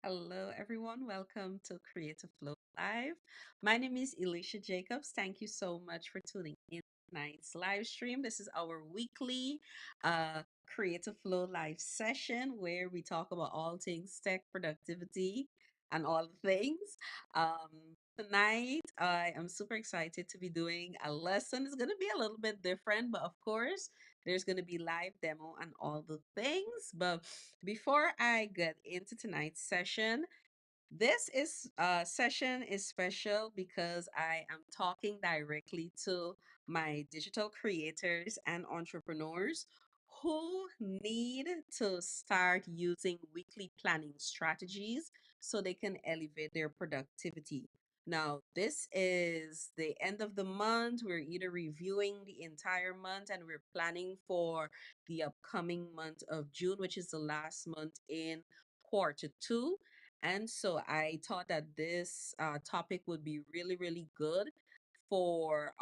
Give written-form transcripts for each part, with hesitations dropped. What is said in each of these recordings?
Hello, everyone. Welcome to Creative Flow Live. My name is Elisha Jacobs. Thank you so much for tuning in tonight's live stream. This is our weekly Creative Flow live session where we talk about all things tech, productivity, and all the things. Tonight, I am super excited to be doing a lesson. It's going to be a little bit different, but of course, there's going to be live demo and all the things. But before I get into tonight's session, this is session is special because I am talking directly to my digital creators and entrepreneurs who need to start using weekly planning strategies so they can elevate their productivity. Now, this is the end of the month. We're either reviewing the entire month and we're planning for the upcoming month of June, which is the last month in quarter 2. And so I thought that this topic would be really, really good for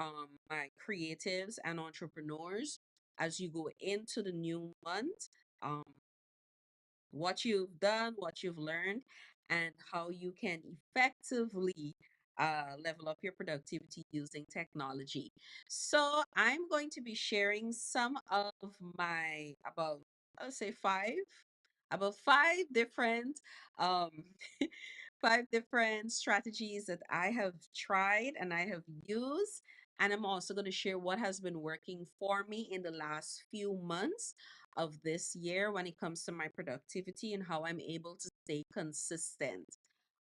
my creatives and entrepreneurs as you go into the new month. Um, what you've done, what you've learned, and how you can effectively level up your productivity using technology. So I'm going to be sharing some of my I'll say about five different um five different strategies that I have tried and I have used. And I'm also going to share what has been working for me in the last few months of this year when it comes to my productivity and how I'm able to stay consistent.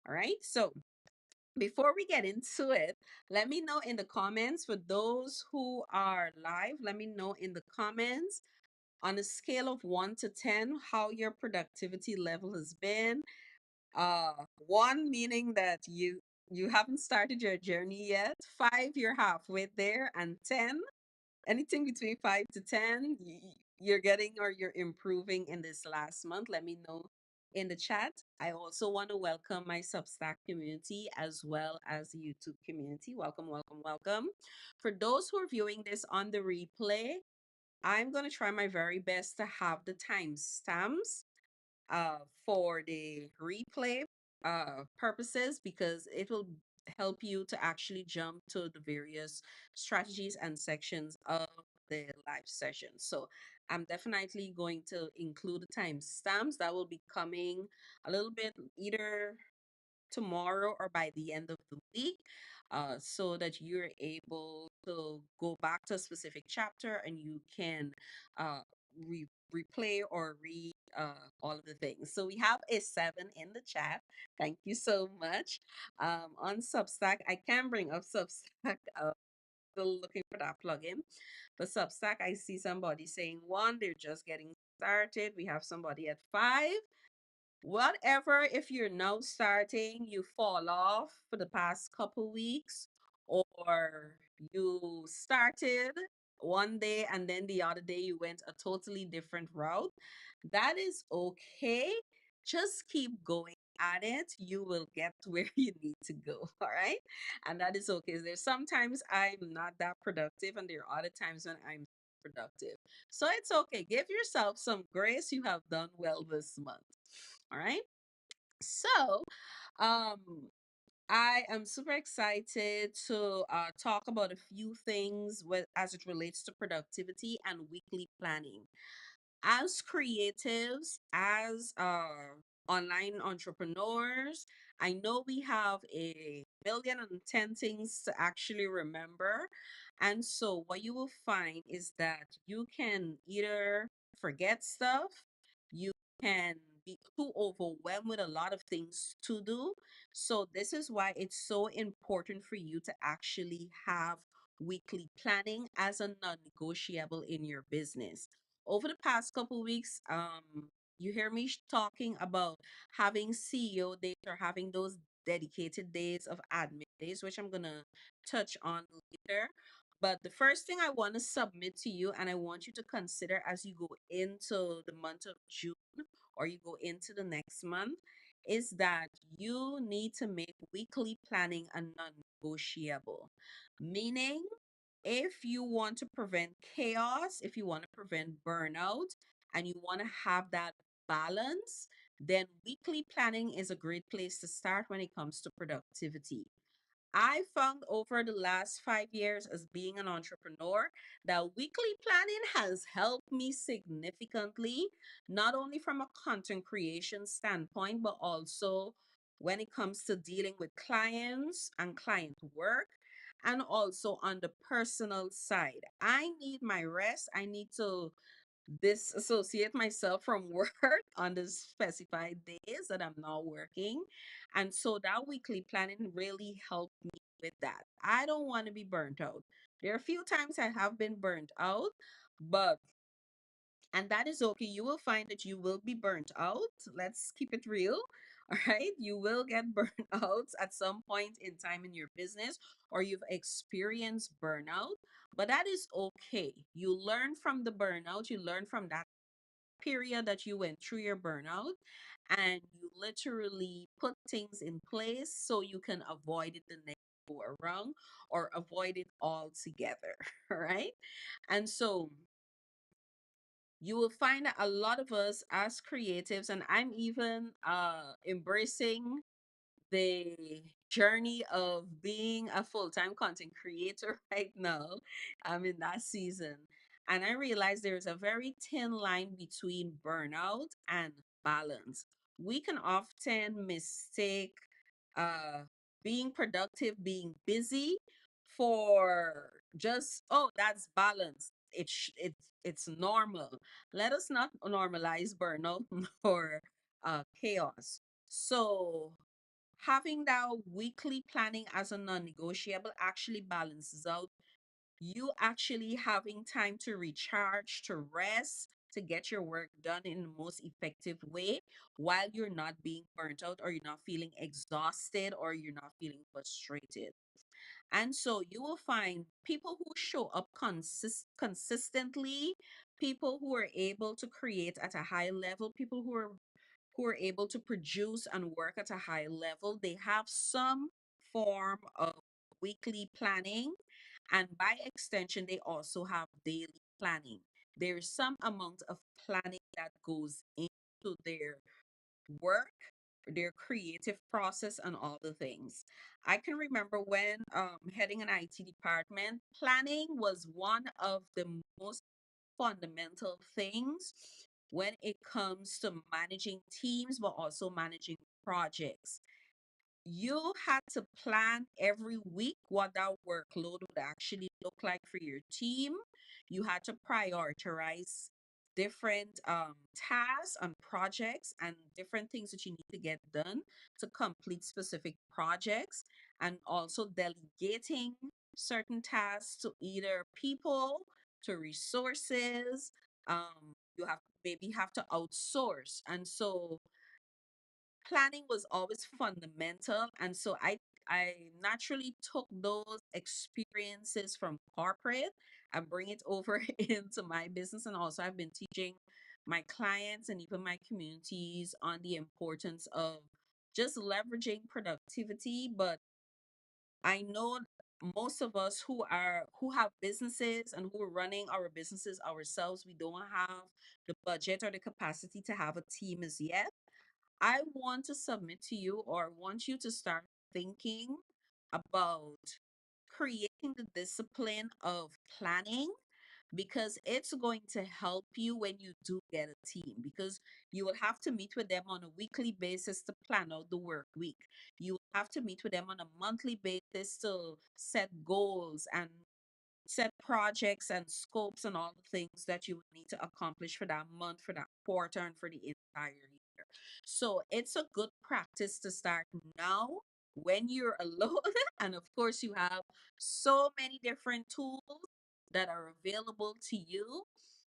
All right. So before we get into it, let me know in the comments for those who are live. Let me know in the comments on a scale of 1 to 10 how your productivity level has been. 1 meaning that you haven't started your journey yet, 5 you're halfway there, and 10, anything between 5 to 10, you're getting or you're improving in this last month. Let me know in the chat. I also want to welcome my Substack community as well as the YouTube community. Welcome, welcome, welcome. For those who are viewing this on the replay, I'm going to try my very best to have the timestamps for the replay purposes because it will help you to actually jump to the various strategies and sections of the live session. So I'm definitely going to include the timestamps that will be coming a little bit either tomorrow or by the end of the week, so that you're able to go back to a specific chapter and you can uh, replay or read all of the things. So we have a 7 in the chat. Thank you so much. On Substack, I can bring up Substack. Still looking for that plugin. But Substack, I see somebody saying 1, they're just getting started. We have somebody at 5. Whatever, if you're now starting, you fall off for the past couple weeks, or you started one day and then the other day you went a totally different route, that is okay. Just keep going at it. You will get to where you need to go. All right. And that is okay. There's sometimes I'm not that productive, and there are other times when I'm productive. So it's okay. Give yourself some grace. You have done well this month. All right. So, um, I am super excited to talk about a few things as it relates to productivity and weekly planning. As creatives, as online entrepreneurs, I know we have a million and 10 things to actually remember. And so, what you will find is that you can either forget stuff, you can be too overwhelmed with a lot of things to do. So, this is why it's so important for you to actually have weekly planning as a non negotiable in your business. Over the past couple weeks, you hear me talking about having CEO days or having those dedicated days of admin days, which I'm gonna touch on later. But the first thing I want to submit to you and I want you to consider as you go into the month of June or you go into the next month is that you need to make weekly planning a non-negotiable. Meaning, if you want to prevent chaos, if you want to prevent burnout, and you want to have that balance, then weekly planning is a great place to start when it comes to productivity. I found over the last 5 years as being an entrepreneur that weekly planning has helped me significantly, not only from a content creation standpoint, but also when it comes to dealing with clients and client work, and also on the personal side. I need my rest. I need to disassociate myself from work on the specified days that I'm not working. And so that weekly planning really helped me with that. I don't want to be burnt out. There are a few times I have been burnt out, but and that is okay. You will find that you will be burnt out. Let's keep it real. All right. You will get burnt out at some point in time in your business, or you've experienced burnout, but that is okay. You learn from the burnout, you learn from that period that you went through your burnout, and you literally put things in place so you can avoid it the next go around or avoid it altogether. All right. And so you will find that a lot of us as creatives, and I'm even embracing the journey of being a full-time content creator right now. I'm in that season. And I realize there's a very thin line between burnout and balance. We can often mistake uh, being productive, being busy for just, oh, that's balance. It's normal. Let us not normalize burnout or chaos. So having that weekly planning as a non-negotiable actually balances out you actually having time to recharge, to rest, to get your work done in the most effective way while you're not being burnt out, or you're not feeling exhausted, or you're not feeling frustrated. And so you will find people who show up consistently, people who are able to create at a high level, people who are able to produce and work at a high level, they have some form of weekly planning. And by extension, they also have daily planning. There's some amount of planning that goes into their work, their creative process, and all the things. I can remember when heading an IT department, planning was one of the most fundamental things when it comes to managing teams, but also managing projects. You had to plan every week what that workload would actually look like for your team. You had to prioritize different tasks and projects and different things that you need to get done to complete specific projects, and also delegating certain tasks to either people, to resources. You have maybe have to outsource, and so planning was always fundamental. And so I naturally took those experiences from corporate and bring it over into my business. And also I've been teaching my clients and even my communities on the importance of just leveraging productivity. But I know most of us who have businesses and who are running our businesses ourselves, we don't have the budget or the capacity to have a team as yet. I want to submit to you, or want you to start thinking about creating the discipline of planning, because it's going to help you when you do get a team, because you will have to meet with them on a weekly basis to plan out the work week. You will have to meet with them on a monthly basis to set goals and set projects and scopes and all the things that you would need to accomplish for that month, for that quarter, and for the entire year. So it's a good practice to start now when you're alone. And of course, you have so many different tools that are available to you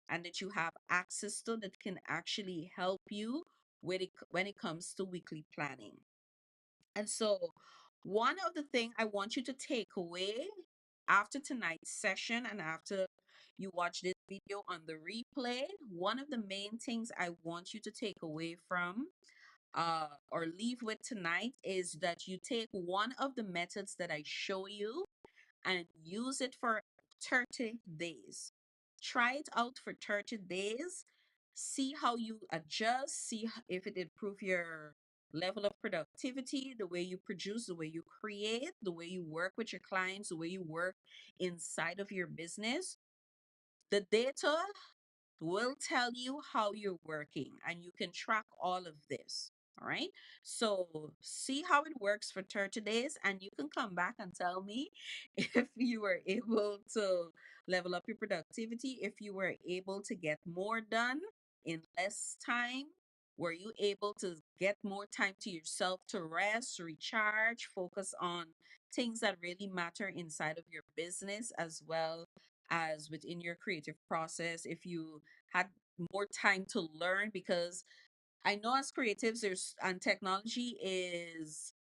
and that you have access to that can actually help you with it when it comes to weekly planning. And so, one of the things I want you to take away after tonight's session and after you watch this video on the replay, one of the main things I want you to take away from or leave with tonight is that you take one of the methods that I show you and use it for 30 days. Try it out for 30 days. see how you adjust, see if it improve your level of productivity, the way you produce, the way you create, the way you work with your clients, the way you work inside of your business. The data will tell you how you're working and you can track all of this. All right. So see how it works for 30 days and you can come back and tell me if you were able to level up your productivity, if you were able to get more done in less time. Were you able to get more time to yourself to rest, recharge, focus on things that really matter inside of your business as well as within your creative process? If you had more time to learn, because I know as creatives there's and technology is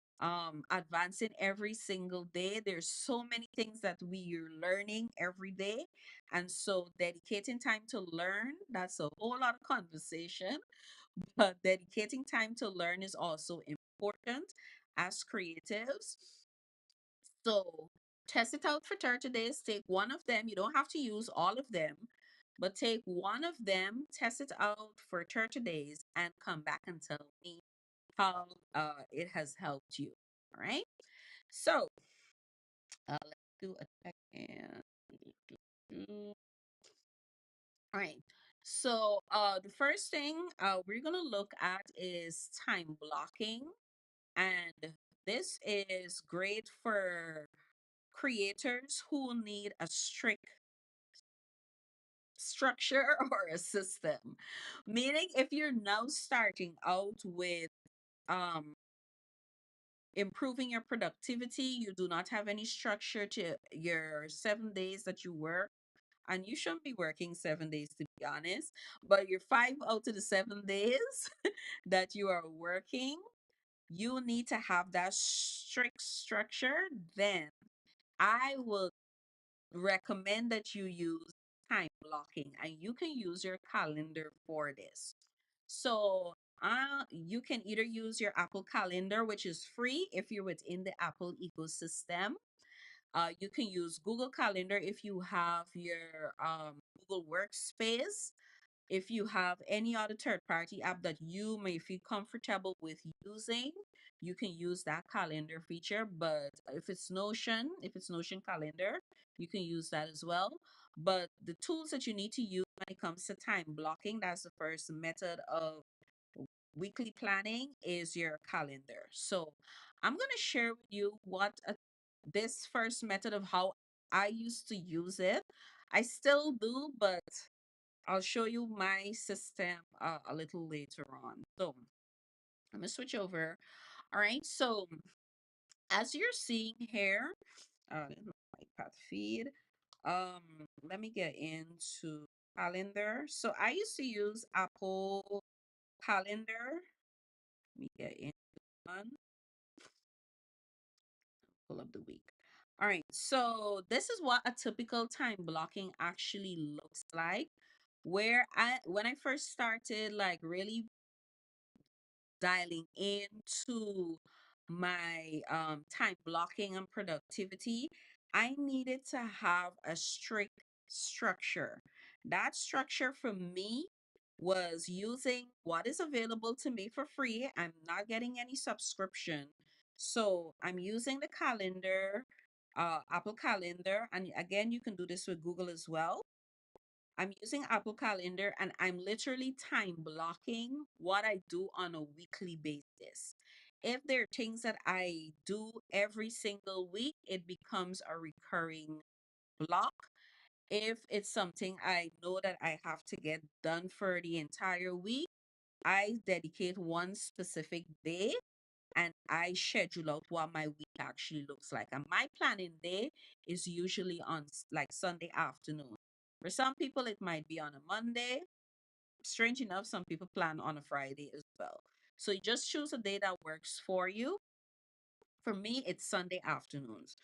advancing every single day. There's so many things that we are learning every day, and so dedicating time to learn, that's a whole lot of conversation. But dedicating time to learn is also important as creatives. So test it out for 30 days. Take one of them. You don't have to use all of them, but take one of them, test it out for 30 days, and come back and tell me how it has helped you. All right. So let's do a check in. All right. So the first thing we're going to look at is time blocking. And this is great for creators who need a strict structure or a system. Meaning, if you're now starting out with um, improving your productivity, you do not have any structure to your 7 days that you work. And you shouldn't be working 7 days to be honest, but your 5 out of the 7 days that you are working, you need to have that strict structure. Then I will recommend that you use time blocking and you can use your calendar for this. So you can either use your Apple Calendar, which is free if you're within the Apple ecosystem. You can use Google Calendar if you have your Google Workspace. If you have any other third party app that you may feel comfortable with using, you can use that calendar feature. But if it's Notion calendar, you can use that as well. But the tools that you need to use when it comes to time blocking, that's the first method of weekly planning, is your calendar. So I'm going to share with you this first method of how I used to use it. I still do, but I'll show you my system a little later on. So I'm gonna switch over. All right. So as you're seeing here, this is my path feed. Let me get into calendar. So I used to use Apple Calendar. Let me get in one. Pull up the week. All right. So this is what a typical time blocking actually looks like. Where when I first started, like really dialing into my time blocking and productivity, I needed to have a strict structure. That structure for me was using what is available to me for free. I'm not getting any subscription. So I'm using the calendar, Apple Calendar. And again, you can do this with Google as well. I'm using Apple Calendar and I'm literally time blocking what I do on a weekly basis. If there are things that I do every single week, it becomes a recurring block. If it's something I know that I have to get done for the entire week, I dedicate one specific day and I schedule out what my week actually looks like. And my planning day is usually on like Sunday afternoon. For some people, it might be on a Monday. Strange enough, some people plan on a Friday as well. So you just choose a day that works for you. For me, it's Sunday afternoons.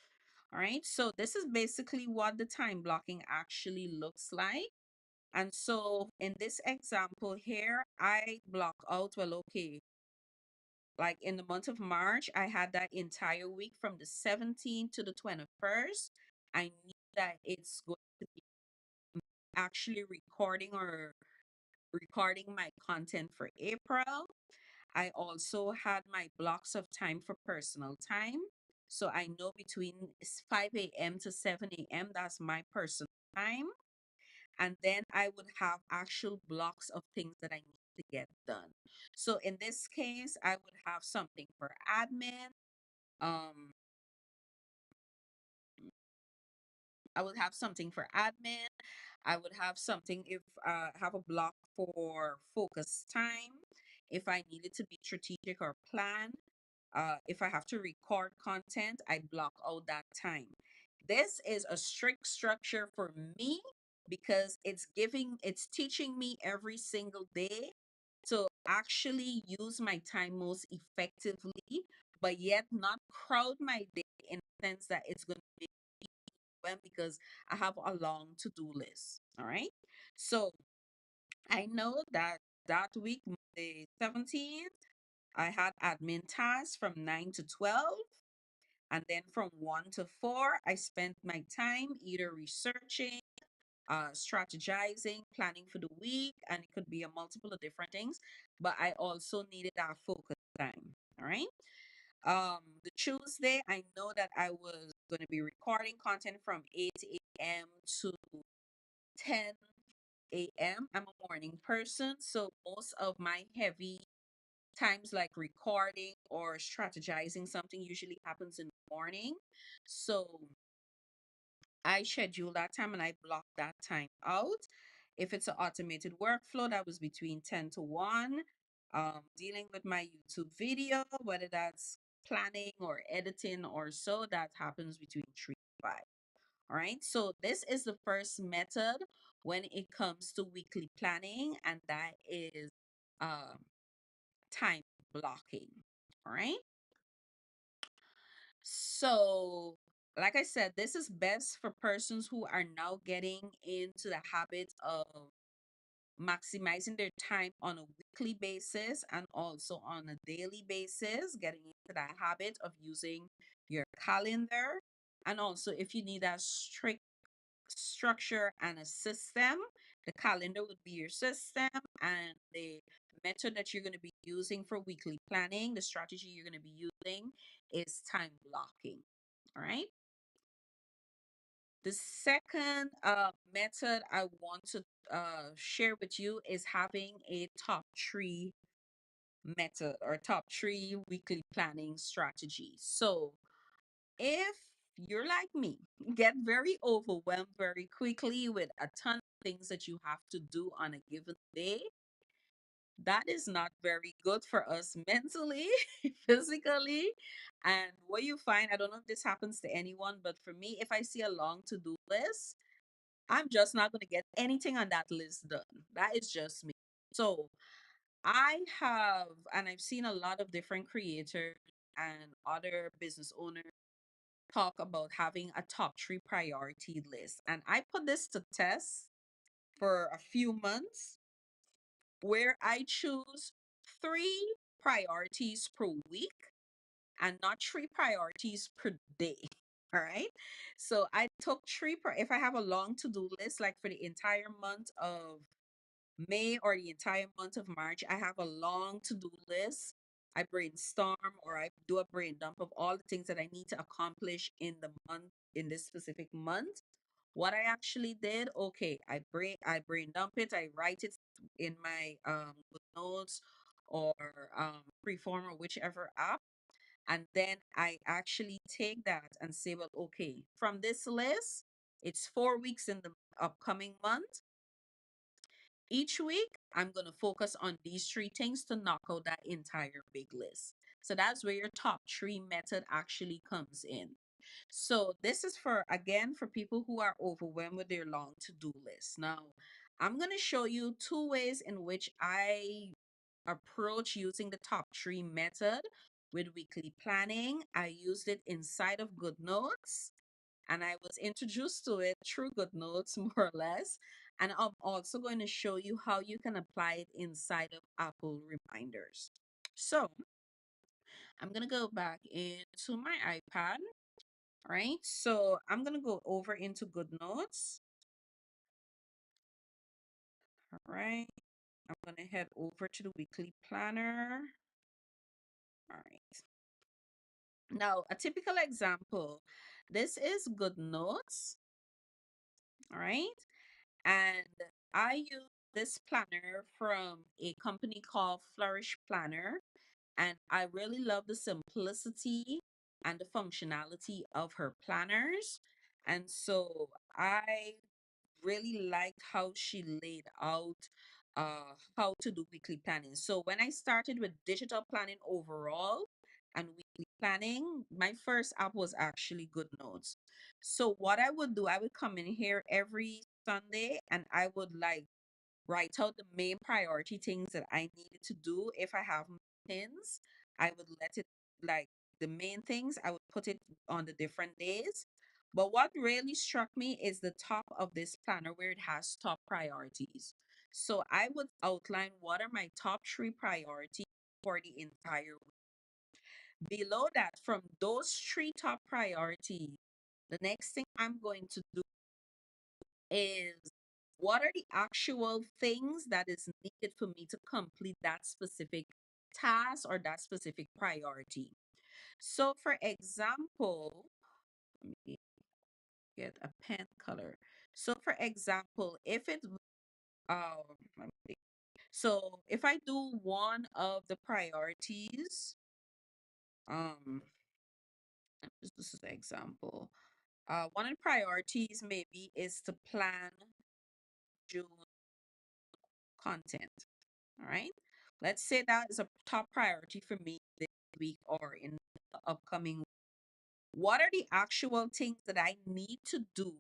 All right. So this is basically what the time blocking actually looks like. And so in this example here, I block out, well, okay, like in the month of March, I had that entire week from the 17th to the 21st. I knew that it's going to be actually recording or recording my content for April. I also had my blocks of time for personal time. So I know between 5 a.m. to 7 a.m., that's my personal time. And then I would have actual blocks of things that I need to get done. So in this case, I would have something for admin. Um, I would have something for admin. I would have something if have a block for focus time. If I needed to be strategic or plan, if I have to record content, I block out that time. This is a strict structure for me because it's teaching me every single day to actually use my time most effectively, but yet not crowd my day in the sense that it's going to be when because I have a long to-do list. All right. So I know that that week, Monday 17th, I had admin tasks from 9 to 12. And then from 1 to 4, I spent my time either researching, strategizing, planning for the week, and it could be a multiple of different things. But I also needed that focus time. All right. The Tuesday, I know that I was going to be recording content from 8 a.m. to 10 a.m. I'm a morning person, so most of my heavy times like recording or strategizing something usually happens in the morning. So I schedule that time and I block that time out. If it's an automated workflow, that was between 10 to 1. Dealing with my YouTube video, whether that's planning or editing or so, that happens between 3 to 5. All right. So this is the first method when it comes to weekly planning, and that is um, time blocking. All right. So, like I said, this is best for persons who are now getting into the habit of maximizing their time on a weekly basis and also on a daily basis, getting into that habit of using your calendar. And also, if you need a strict structure and a system, the calendar would be your system, and the method that you're going to be using for weekly planning, the strategy you're going to be using is time blocking. All right. The second method I want to share with you is having a top three method or top three weekly planning strategy. So if you're like me, get very overwhelmed very quickly with a ton of things that you have to do on a given day, that is not very good for us mentally, physically. And what you find, I don't know if this happens to anyone, but for me, if I see a long to do list, I'm just not going to get anything on that list done. That is just me. So I have, and I've seen a lot of different creators and other business owners talk about having a top three priority list. And I put this to test for a few months where I choose three priorities per week and not three priorities per day. All right. So I took if I have a long to do list, like for the entire month of May or the entire month of March, I have a long to do list. I brainstorm or I do a brain dump of all the things that I need to accomplish in the month, in this specific month. What I actually did, okay, I brain dump it, I write it in my good notes or Freeform or whichever app. And then I actually take that and say, well, okay, from this list, it's 4 weeks in the upcoming month. Each week, I'm going to focus on these three things to knock out that entire big list. So that's where your top three method actually comes in. So this is for, again, for people who are overwhelmed with their long to-do list. Now, I'm going to show you two ways in which I approach using the top three method with weekly planning. I used it inside of GoodNotes, and I was introduced to it through GoodNotes, more or less. And I'm also going to show you how you can apply it inside of Apple Reminders. So I'm going to go back into my iPad. All right. So I'm going to go over into GoodNotes. All right. I'm going to head over to the weekly planner. All right. Now, a typical example, this is Good Notes. All right. And I use this planner from a company called Flourish Planner. And I really love the simplicity and the functionality of her planners. And so I really liked how she laid out how to do weekly planning. So when I started with digital planning overall and weekly planning, my first app was actually Good Notes. So what I would do, I would come in here every Sunday and I would like write out the main priority things that I needed to do. If I have meetings, I would let it like the main things, I would put it on the different days. But what really struck me is the top of this planner where it has top priorities. So I would outline what are my top three priorities for the entire week. Below that, from those three top priorities, the next thing I'm going to do is what are the actual things that is needed for me to complete that specific task or that specific priority. So for example, let me get a pen color. So for example, if it let me think. So if I do one of the priorities, um this is an example. One of the priorities maybe is to plan June content. All right. Let's say that is a top priority for me this week or in the upcoming week. What are the actual things that I need to do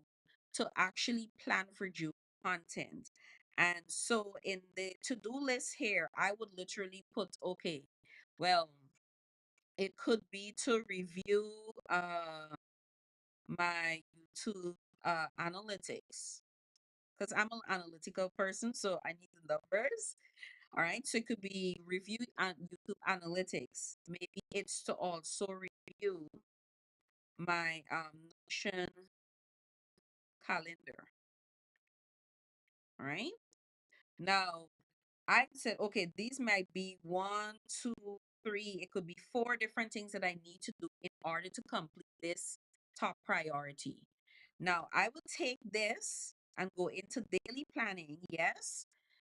to actually plan for June content? And so in the to-do list here, I would literally put, okay, well, it could be to review my YouTube analytics because I'm an analytical person, so I need the numbers. All right, so it could be reviewed on YouTube analytics. Maybe it's to also review my Notion calendar. All right. Now I said, okay, these might be one, two, three. It could be four different things that I need to do in order to complete this top priority. Now I would take this and go into daily planning. Yes,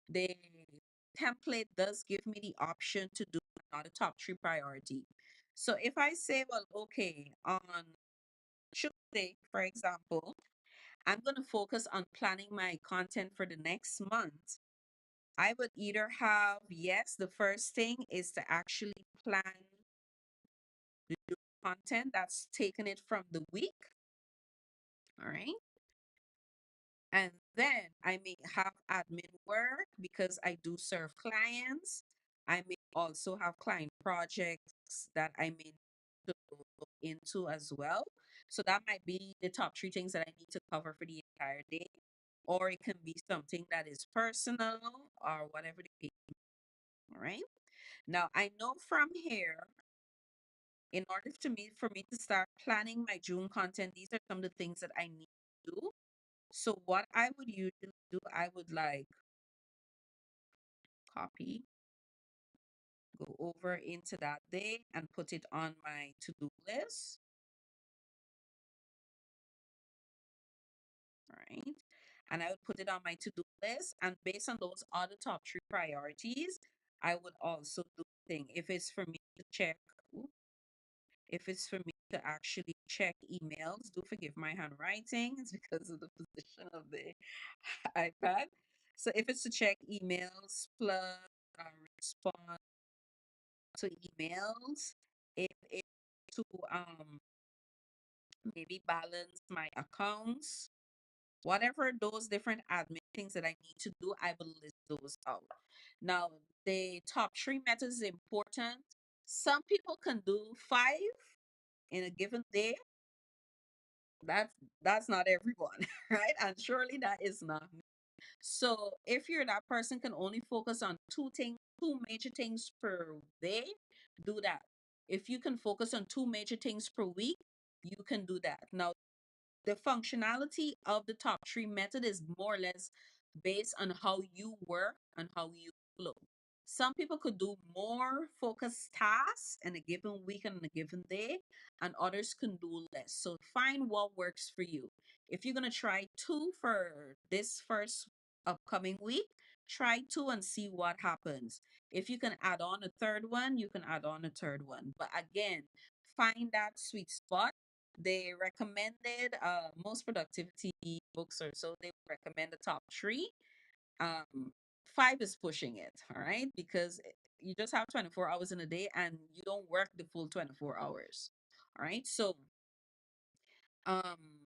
the template does give me the option to do another top three priority. So if I say, well, okay, on Tuesday, for example, I'm going to focus on planning my content for the next month. I would either have, yes, the first thing is to actually plan the new content that's taken it from the week. All right. And then I may have admin work because I do serve clients. I may also have client projects that I may need to look into as well. So that might be the top three things that I need to cover for the entire day. Or it can be something that is personal or whatever the case. All right. Now I know from here, in order for me to start planning my June content, these are some of the things that I need to do. So what I would usually do, I would like copy, go over into that day and put it on my to-do list. Right. And I would put it on my to-do list. And based on those other top three priorities, I would also do the thing. If it's for me to check, if it's for me to actually check emails, do forgive my handwriting. It's because of the position of the iPad. So if it's to check emails plus respond to emails, if it's to maybe balance my accounts, whatever those different admin things that I need to do, I will list those out. Now, the top three methods is important. Some people can do five in a given day. That's that's not everyone, right? And surely that is not me. So if you're that person can only focus on two things, two major things per day, do that. If you can focus on two major things per week, you can do that. Now, the functionality of the top three method is more or less based on how you work and how you flow. Some people could do more focused tasks in a given week and in a given day, and others can do less. So find what works for you. If you're going to try two for this first upcoming week, try two and see what happens. If you can add on a third one, you can add on a third one. But again, find that sweet spot. They recommended most productivity books or so they recommend the top three. um Five is pushing it, all right, because you just have 24 hours in a day and you don't work the full 24 hours. All right, so um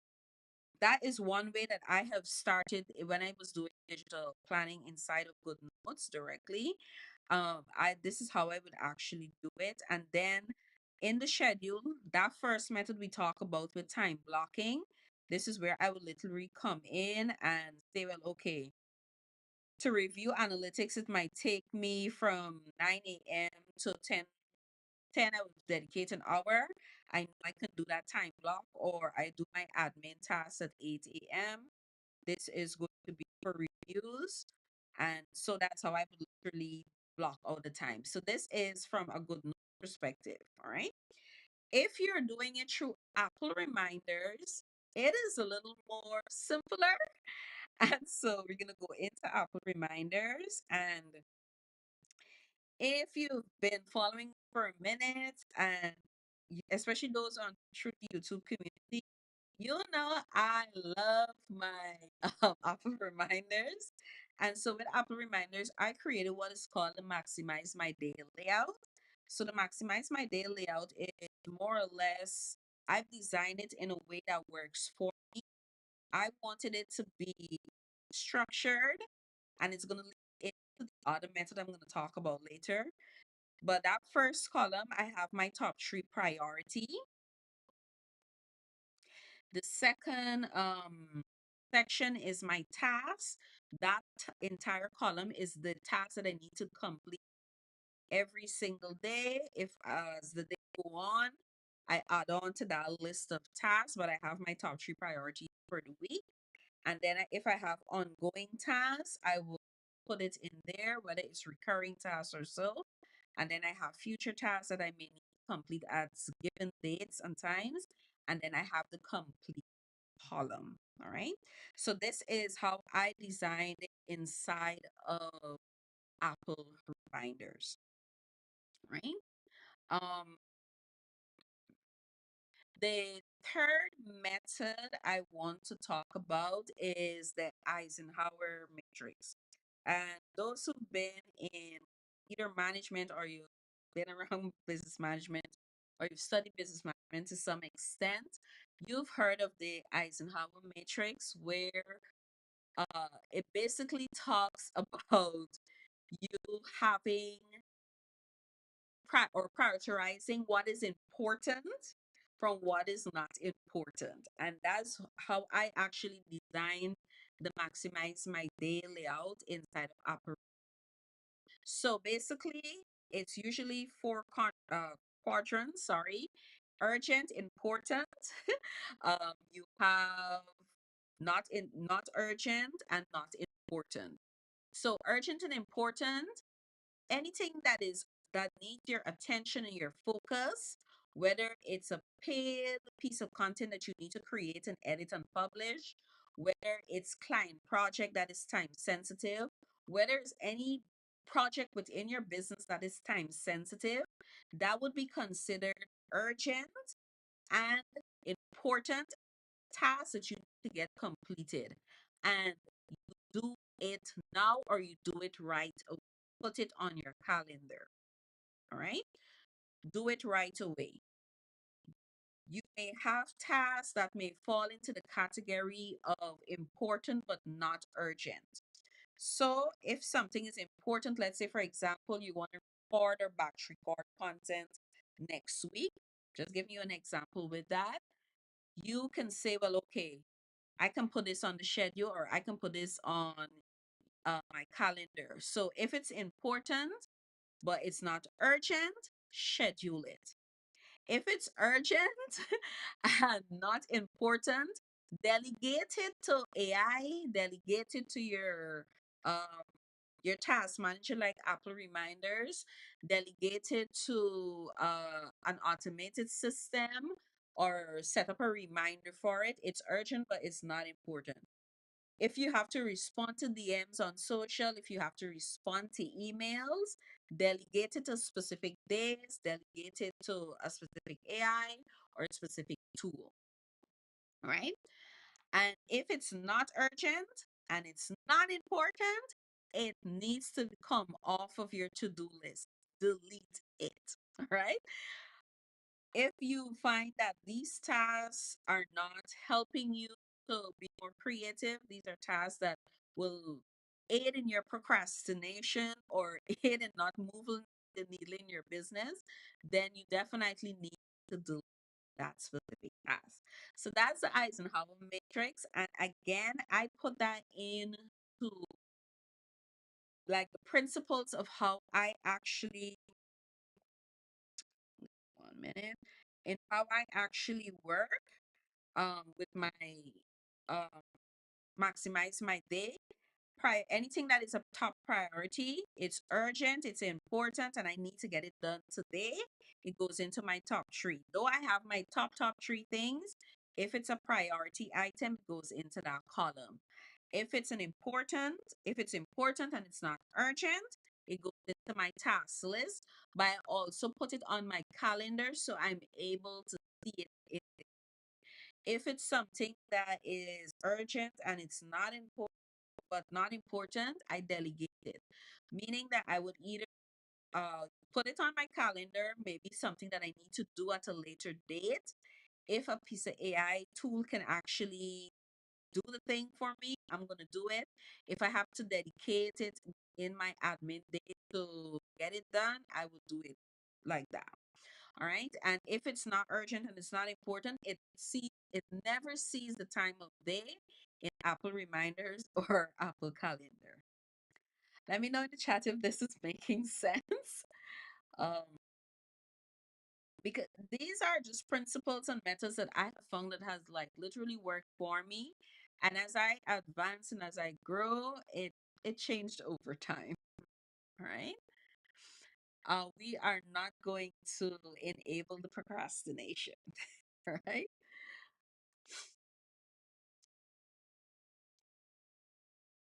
that is one way that I have started when I was doing digital planning inside of Good Notes directly. I This is how I would actually do it. And then in the schedule, that first method we talk about with time blocking, this is where I would literally come in and say, well, okay, to review analytics, it might take me from 9 a.m. to 10. I would dedicate an hour. I know I can do that time block, or I do my admin tasks at 8 a.m. This is going to be for reviews. And so that's how I would literally block all the time. So this is from a good note perspective. All right. If you're doing it through Apple reminders, it is a little more simpler. And so we're going to go into Apple reminders. And if you've been following for a minute, and especially those on through the YouTube community, you know I love my Apple reminders. And so with Apple reminders, I created what is called the Maximize My Day layout. So the Maximize My Day layout is more or less, I've designed it in a way that works for me. I wanted it to be structured, and it's going to lead into the other method I'm going to talk about later. But that first column, I have my top three priority. The second section is my task. That entire column is the task that I need to complete every single day. If as the day go on, I add on to that list of tasks, but I have my top three priorities for the week. And then if I have ongoing tasks, I will put it in there, whether it's recurring tasks or so. And then I have future tasks that I may need to complete at given dates and times. And then I have the complete column. All right. So this is how I designed it inside of Apple reminders. Right. Um, The third method I want to talk about is the Eisenhower Matrix. And those who've been in either management, or you've been around business management, or you've studied business management to some extent, you've heard of the Eisenhower Matrix, where it basically talks about you having or prioritizing what is important from what is not important. And that's how I actually designed the Maximize My Day layout inside of Apple. So basically, it's usually quadrants, sorry. Urgent, important. You have not urgent and not important. So urgent and important, anything that needs your attention and your focus, whether it's a paid piece of content that you need to create and edit and publish, whether it's client project that is time sensitive, whether it's any project within your business that is time sensitive, that would be considered urgent and important tasks that you need to get completed. And do it now, or you do it right away. Put it on your calendar. All right. Do it right away. You may have tasks that may fall into the category of important but not urgent. So if something is important, let's say, for example, you want to record or batch record content next week, just give you an example with that. You can say, well, okay, I can put this on the schedule, or I can put this on my calendar. So if it's important, but it's not urgent, schedule it. If it's urgent and not important, delegate it to AI, delegate it to your your task manager like Apple Reminders, delegate it to an automated system or set up a reminder for it. It's urgent, but it's not important. If you have to respond to DMs on social, if you have to respond to emails, delegate it to specific days, delegate it to a specific AI or a specific tool, right? And if it's not urgent and it's not important, it needs to come off of your to-do list. Delete it, right? If you find that these tasks are not helping you to be more creative, these are tasks that will aid in your procrastination or aid in not moving the needle in your business, then you definitely need to delete that specific task. So that's the Eisenhower Matrix. And again, I put that in to like the principles of how I actually, 1 minute, and how I actually work with my um maximize my day. Anything that is a top priority, it's urgent, it's important, and I need to get it done today. It goes into my top three. Though I have my top three things, if it's a priority item, it goes into that column. If it's important and it's not urgent, it goes into my task list. But I also put it on my calendar so I'm able to see it. If it's something that is urgent and it's not important but not important, I delegate it. Meaning that I would either put it on my calendar, maybe something that I need to do at a later date. If a piece of AI tool can actually do the thing for me, I'm gonna do it. If I have to dedicate it in my admin day to get it done, I will do it like that. All right. And if it's not urgent and it's not important, it never sees the time of day in Apple Reminders or Apple Calendar. Let me know in the chat if this is making sense. Um, because these are just principles and methods that I have found that has like literally worked for me. And as I advance and as I grow, it changed over time. All right. We are not going to enable the procrastination. Right.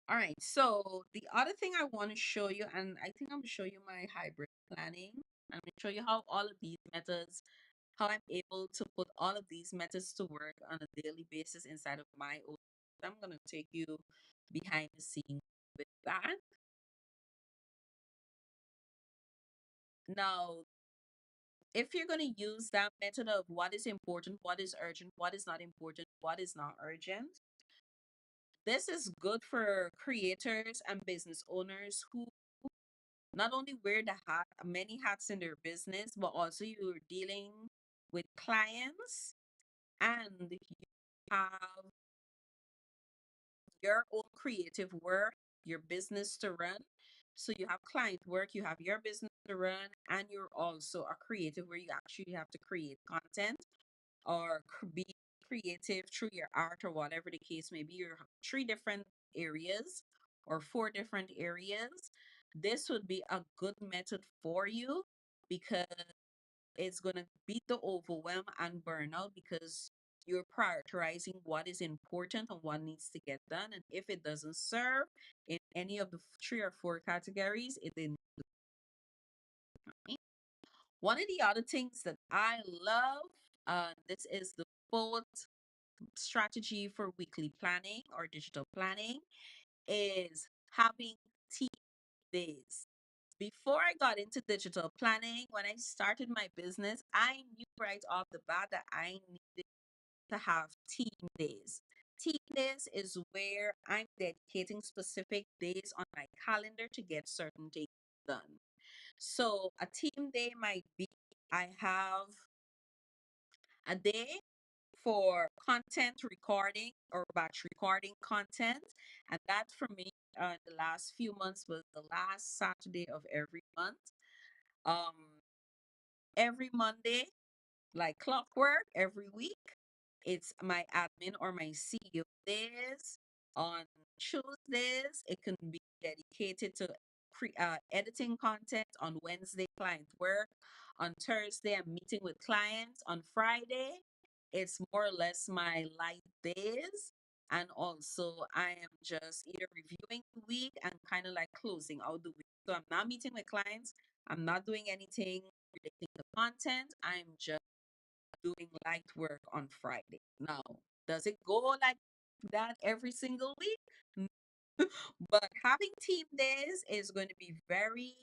All right. So the other thing I want to show you, and I think I'm gonna show you my hybrid planning. I'm gonna show you how all of these methods, how I'm able to put all of these methods to work on a daily basis inside of my own. I'm gonna take you behind the scenes with that. Now, if you're gonna use that method of what is important, what is urgent, what is not important, what is not urgent, this is good for creators and business owners who not only wear the hat, many hats in their business, but also you're dealing with clients and you have your own creative work, your business to run. So you have client work, you have your business to run, and you're also a creative where you actually have to create content or be creative through your art or whatever the case may be. You have three different areas or four different areas. This would be a good method for you because it's going to beat the overwhelm and burnout because you're prioritizing what is important and what needs to get done. And if it doesn't serve in any of the three or four categories, it didn't. One of the other things that I love, this is the fourth strategy for weekly planning or digital planning, is having team days. Before I got into digital planning, when I started my business, I knew right off the bat that I needed to have team days. Team days is where I'm dedicating specific days on my calendar to get certain things done. So a team day might be I have a day for content recording or batch recording content. And that for me, the last few months was the last Saturday of every month. Um, every Monday, like clockwork, every week, it's my admin or my CEO days On Tuesdays, it can be dedicated to editing content. On Wednesday, client work. On Thursday, I'm meeting with clients. On Friday, it's more or less my light days. And also, I am just either reviewing the week and kind of like closing out the week. So I'm not meeting with clients. I'm not doing anything relating to content. I'm just doing light work on Friday. Now, does it go like that every single week? But having team days is going to be very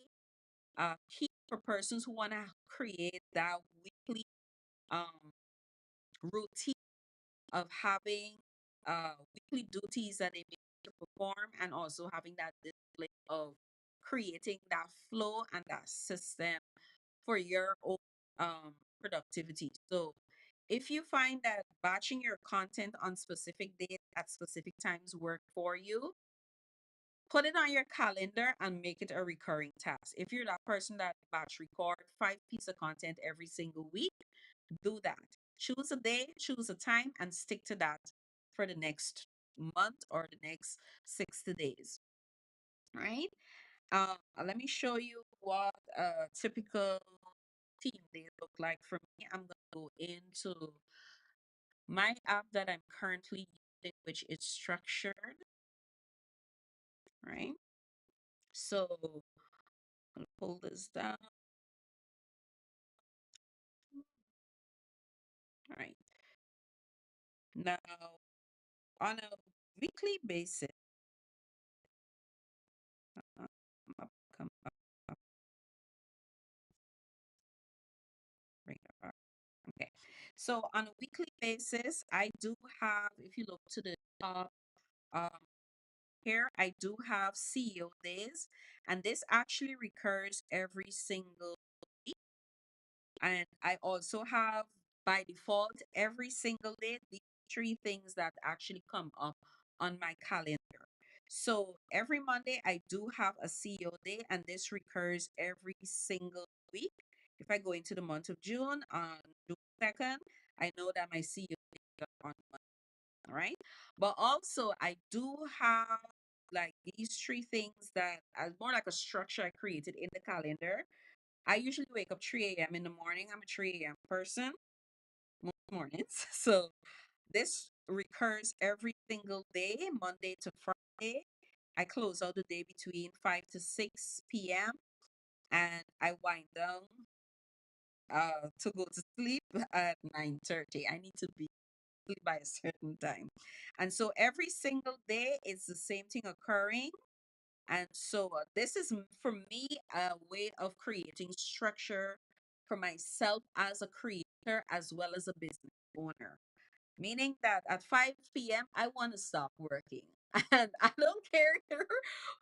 key for persons who want to create that weekly um, routine of having weekly duties that they need to perform, and also having that discipline of creating that flow and that system for your own productivity. So if you find that batching your content on specific days at specific times work for you, put it on your calendar and make it a recurring task. If you're that person that batch record 5 pieces of content every single week, do that. Choose a day, choose a time, and stick to that for the next month or the next 60 days. Right? Let me show you what a typical team day look like for me. I'm gonna go into my app that I'm currently using, which is structured, right? So I'm gonna pull this down. All right. Now, on a weekly basis, come up, bring it up. Okay. So on a weekly basis, I do have, if you look to the top, um, here, I do have CEO days, and this actually recurs every single week. And I also have by default every single day these three things that actually come up on my calendar. So every Monday I do have a CEO day, and this recurs every single week. If I go into the month of June on June 2nd, I know that my CEO day is on Monday, all right? But also I do have like these three things that are more like a structure I created in the calendar. I usually wake up 3 a.m. in the morning. I'm a 3 a.m. person most mornings. So this recurs every single day, Monday to Friday. I close out the day between 5 to 6 p.m. and I wind down to go to sleep at 9:30. I need to be asleep by a certain time. And so every single day it's the same thing occurring. And so this is for me a way of creating structure for myself as a creator as well as a business owner. Meaning that at 5 p.m., I want to stop working. And I don't care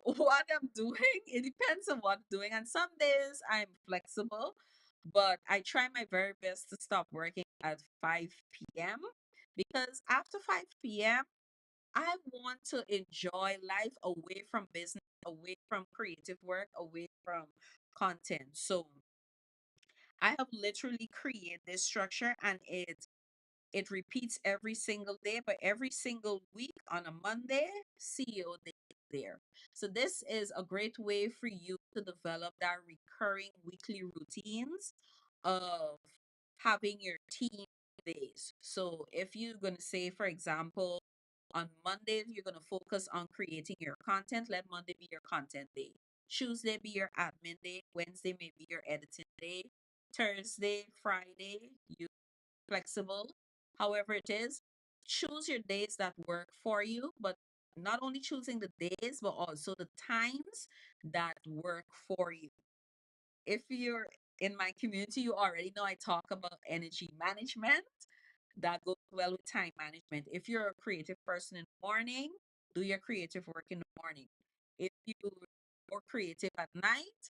what I'm doing. It depends on what I'm doing. And some days I'm flexible, but I try my very best to stop working at 5 p.m. because after 5 p.m., I want to enjoy life away from business, away from creative work, away from content. So I have literally created this structure, and it repeats every single day, but every single week on a Monday, CEO day is there. So this is a great way for you to develop that recurring weekly routines of having your team days. So if you're going to say, for example, on Mondays, you're going to focus on creating your content. Let Monday be your content day. Tuesday be your admin day. Wednesday may be your editing day. Thursday, Friday, you flexible. However it is, choose your days that work for you, but not only choosing the days, but also the times that work for you. If you're in my community, you already know I talk about energy management. That goes well with time management. If you're a creative person in the morning, do your creative work in the morning. If you're more creative at night,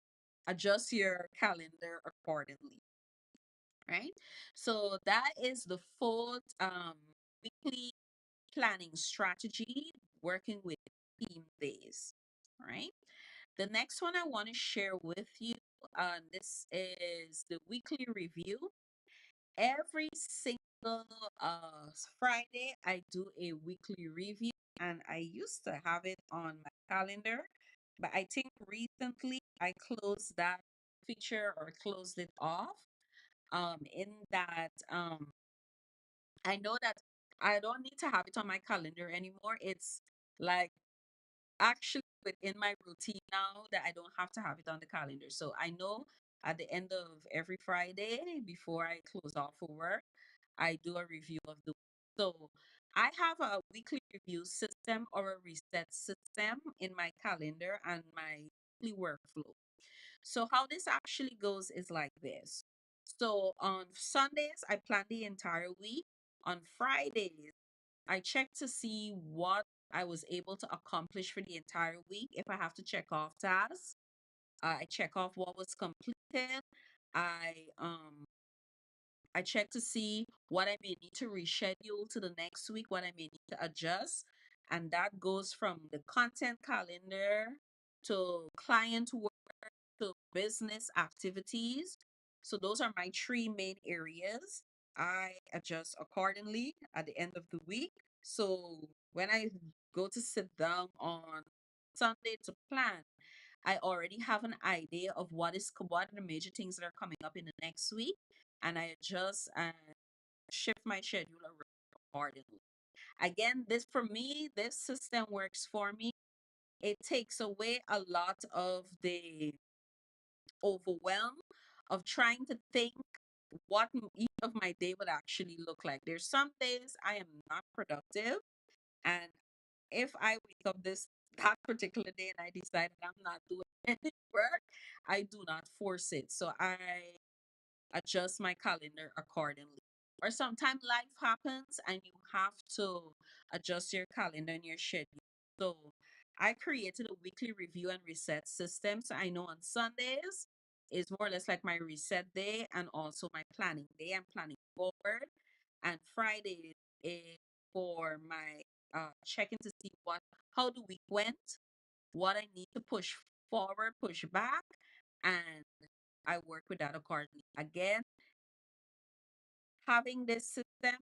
adjust your calendar accordingly, right? So that is the fourth weekly planning strategy, working with team days, right? The next one I want to share with you, this is the weekly review. Every single Friday, I do a weekly review, and I used to have it on my calendar, but I think recently I closed that feature or closed it off. In that I know that I don't need to have it on my calendar anymore. It's like actually within my routine now that I don't have to have it on the calendar. So I know at the end of every Friday before I close off for work, I do a review of the week. So I have a weekly review system or a reset system in my calendar and my weekly workflow. So how this actually goes is like this. So on Sundays, I plan the entire week. On Fridays, I check to see what I was able to accomplish for the entire week. If I have to check off tasks, I check off what was completed. I um I check to see what I may need to reschedule to the next week, what I may need to adjust. And that goes from the content calendar to client work to business activities. So those are my three main areas. I adjust accordingly at the end of the week. So when I go to sit down on Sunday to plan, I already have an idea of what are the major things that are coming up in the next week, and I adjust and shift my schedule around accordingly. Again, this for me, this system works for me. It takes away a lot of the overwhelm of trying to think what each of my day would actually look like. There's some days I am not productive, and if I wake up this that particular day and I decide that I'm not doing any work, I do not force it. So I adjust my calendar accordingly. Or sometimes life happens and you have to adjust your calendar and your schedule. So I created a weekly review and reset system. So I know on Sundays is more or less like my reset day and also my planning day. I'm planning forward. And Friday is for my checking to see what how the week went, what I need to push forward, push back, and I work with that accordingly. Again, having this system,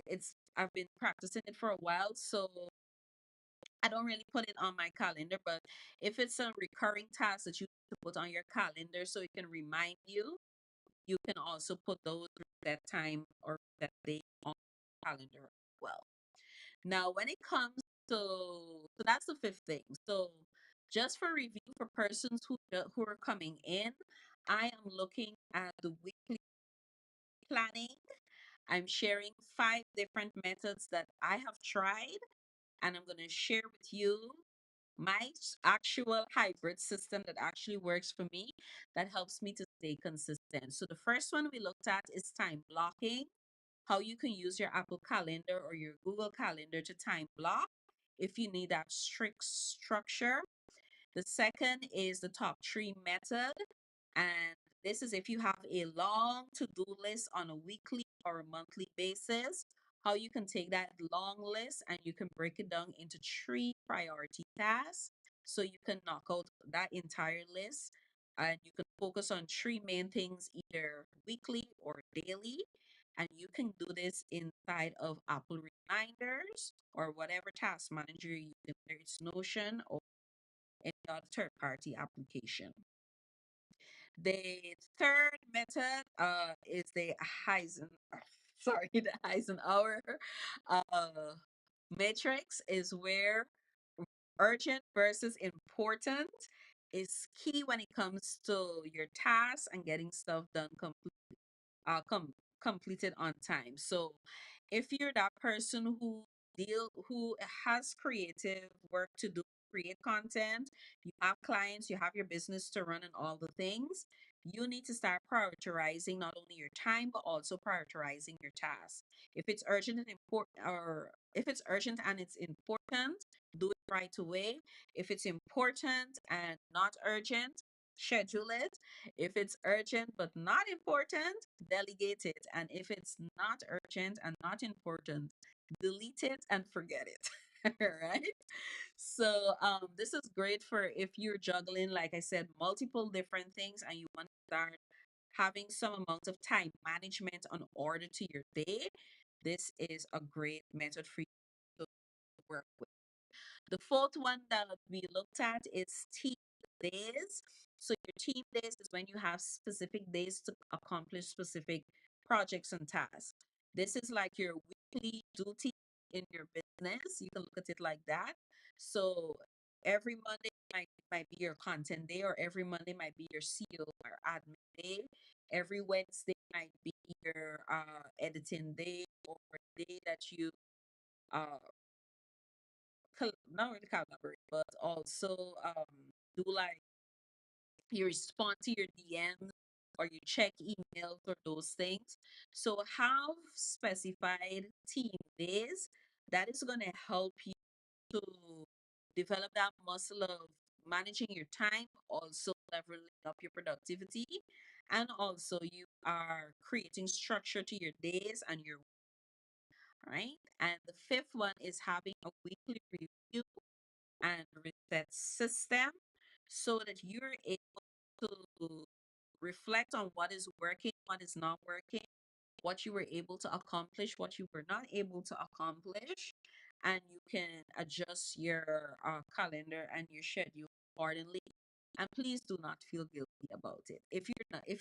it's I've been practicing it for a while, so I don't really put it on my calendar. But if it's a recurring task that you need to put on your calendar, so it can remind you, you can also put those that time or that day on the calendar as well. Now, when it comes to that's the fifth thing. So just for review for persons who are coming in, I am looking at the weekly planning. I'm sharing 5 different methods that I have tried, and I'm going to share with you my actual hybrid system that actually works for me, that helps me to stay consistent. So, the first one we looked at is time blocking, how you can use your Apple Calendar or your Google Calendar to time block if you need that strict structure. The second is the top three method. And this is if you have a long to do list on a weekly or a monthly basis, how you can take that long list and you can break it down into three priority tasks. So you can knock out that entire list and you can focus on three main things either weekly or daily. And you can do this inside of Apple Reminders or whatever task manager you use, whether it's Notion or any other third party application. The third method is the Heisen sorry, the Eisenhower uh, matrix is where urgent versus important is key when it comes to your tasks and getting stuff done uh, com- completed on time. So if you're that person who has creative work to do, create content, you have clients, you have your business to run and all the things, you need to start prioritizing not only your time but also prioritizing your tasks. If it's urgent and important, or if it's urgent and it's important, do it right away. If it's important and not urgent, schedule it. If it's urgent but not important, delegate it. And if it's not urgent and not important, delete it and forget it. Right? So this is great for if you're juggling, like I said, multiple different things and you want to start having some amount of time management on order to your day, this is a great method for you to work with. The fourth one that we looked at is team days. So your team days is when you have specific days to accomplish specific projects and tasks. This is like your weekly duty in your business. You can look at it like that. So every Monday might be your content day, or every Monday might be your CEO or admin day. Every Wednesday might be your editing day, or day that you uh not really collaborate, but also do like you respond to your DMs or you check emails or those things. So have specified team days that is going to help you to develop that muscle of managing your time, also leveling up your productivity, and also you are creating structure to your days and your right. And the fifth one is having a weekly review and reset system so that you're able to reflect on what is working, what is not working, what you were able to accomplish, what you were not able to accomplish, and you can adjust your calendar and your schedule accordingly. And please do not feel guilty about it. If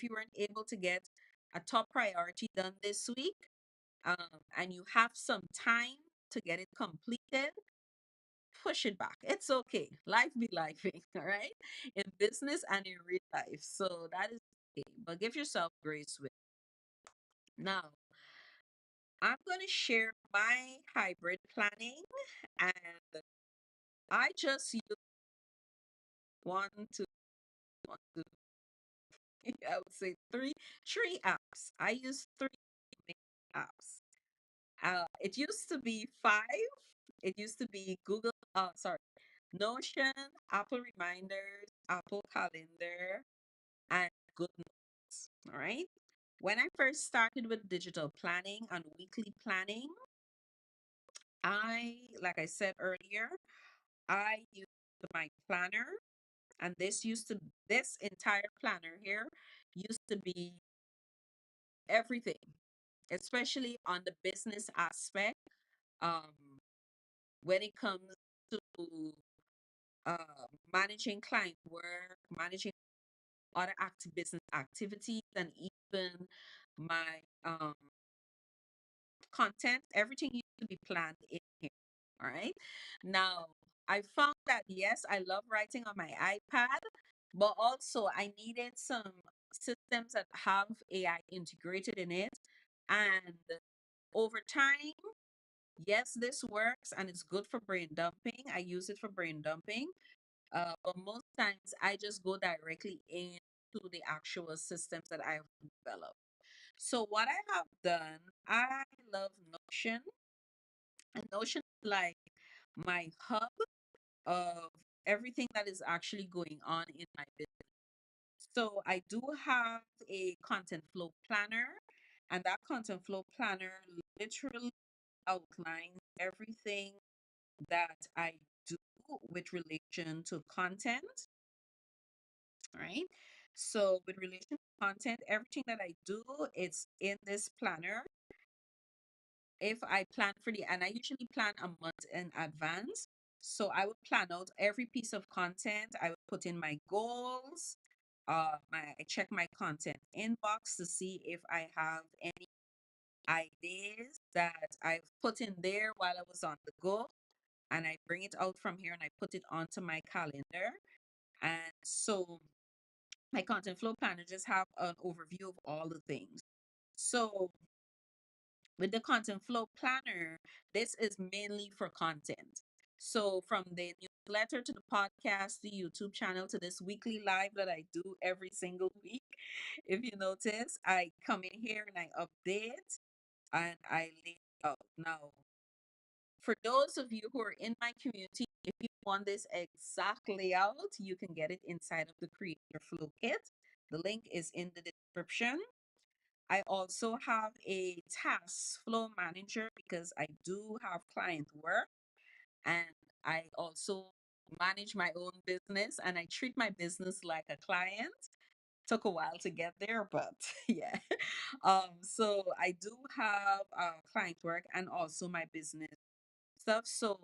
you weren't able to get a top priority done this week, and you have some time to get it completed, push it back. It's okay. Life be lifing, all right? In business and in real life. So that is okay. But give yourself grace with it. Now, I'm going to share my hybrid planning, and I just use one, two, one, two, I would say three apps. I use three main apps. It used to be five. It used to be Notion, Apple Reminders, Apple Calendar, and Good Notes. All right. When I first started with digital planning and weekly planning, like I said earlier, I used my planner, and this entire planner here used to be everything, especially on the business aspect. Um, when it comes to managing client work, managing other active business activities, and even my content, everything used to be planned in here. All right. Now, I found that yes, I love writing on my iPad, but also I needed some systems that have AI integrated in it. And over time, yes, this works and it's good for brain dumping. I use it for brain dumping. But most times I just go directly into the actual systems that I've developed. So what I have done, I love Notion, and Notion is like my hub of everything that is actually going on in my business. So I do have a content flow planner, and that content flow planner literally outlines everything that I do with relation to content, right? So with relation to content, everything that I do, it's in this planner. If I plan and I usually plan a month in advance. So I would plan out every piece of content. I would put in my goals. I check my content inbox to see if I have any ideas that I've put in there while I was on the go. And I bring it out from here and I put it onto my calendar. And so my content flow planner just have an overview of all the things. So with the content flow planner, this is mainly for content. So from the newsletter to the podcast, the YouTube channel to this weekly live that I do every single week. If you notice, I come in here and I update and I lay it out. Now, for those of you who are in my community, if you want this exact layout, you can get it inside of the Creator Flow Kit. The link is in the description. I also have a task flow manager because I do have client work, and I also manage my own business and I treat my business like a client. Took a while to get there, but yeah. So I do have client work and also my business stuff. So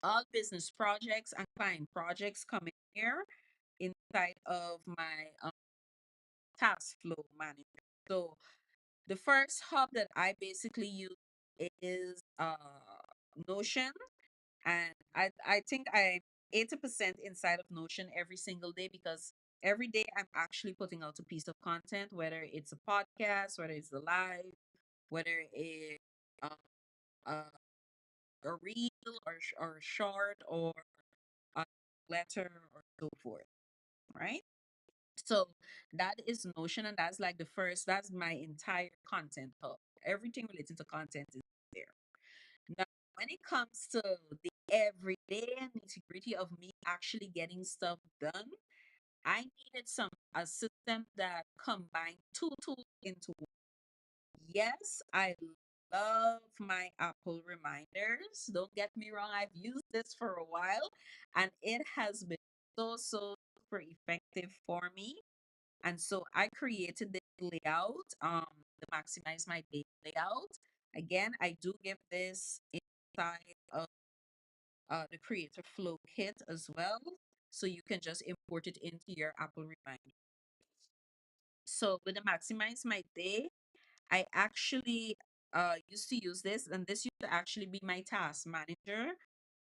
all business projects and client projects come in here inside of my task flow manager. So the first hub that I basically use is Notion, and I think I'm 80% inside of Notion every single day because every day I'm actually putting out a piece of content, whether it's a podcast, whether it's a live, whether it's uh, uh, a reel or short or a letter or so forth, right? So that is Notion, and that's like the first, that's my entire content hub. Everything relating to content is there. Now, when it comes to the everyday nitty-gritty of me actually getting stuff done, I needed a system that combined two tools into one. Yes, I love my Apple reminders. Don't get me wrong, I've used this for a while and it has been so super effective for me. And so I created this layout, to maximize my data layout. Again, I do give this inside of the Creator Flow kit as well. So you can just import it into your Apple Reminder. So with the Maximize My Day, I actually used to use this, and this used to actually be my task manager.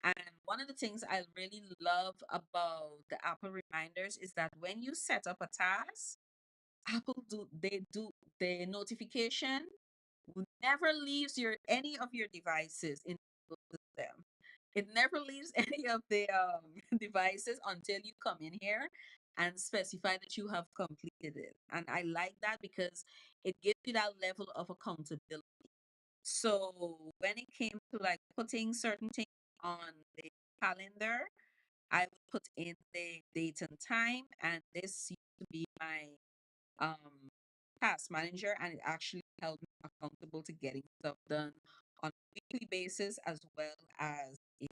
And one of the things I really love about the Apple reminders is that when you set up a task, Apple do the notification never leaves your any of your devices in the system. It never leaves any of the devices until you come in here and specify that you have completed it. And I like that because it gives you that level of accountability. So when it came to like putting certain things on the calendar, I would put in the date and time, and this used to be my um task manager, and it actually held me accountable to getting stuff done on a weekly basis as well as a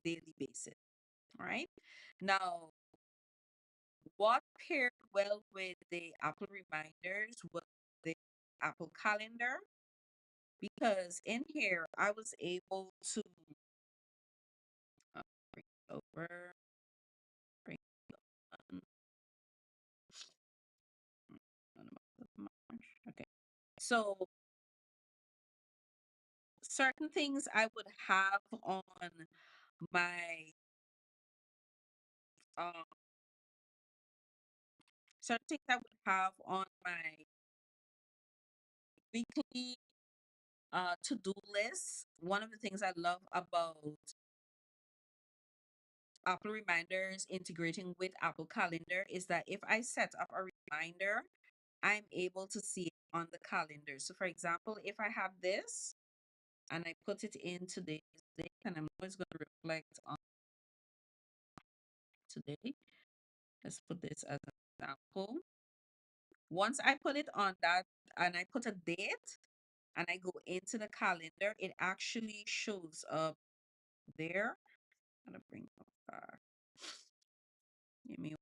daily basis. All right. Now, what paired well with the Apple reminders was the Apple calendar, because in here I was able to uh, bring it over, bring it on, on the month of March. Okay. So certain things I would have on my um certain things I would have on my weekly to-do list. One of the things I love about Apple reminders integrating with Apple Calendar is that if I set up a reminder, I'm able to see it on the calendar. So for example, if I have this and I put it in today's date, and I'm always going to reflect on today. Let's put this as an example. Once I put it on that and I put a date and I go into the calendar, it actually shows up there. I'm gonna bring up give me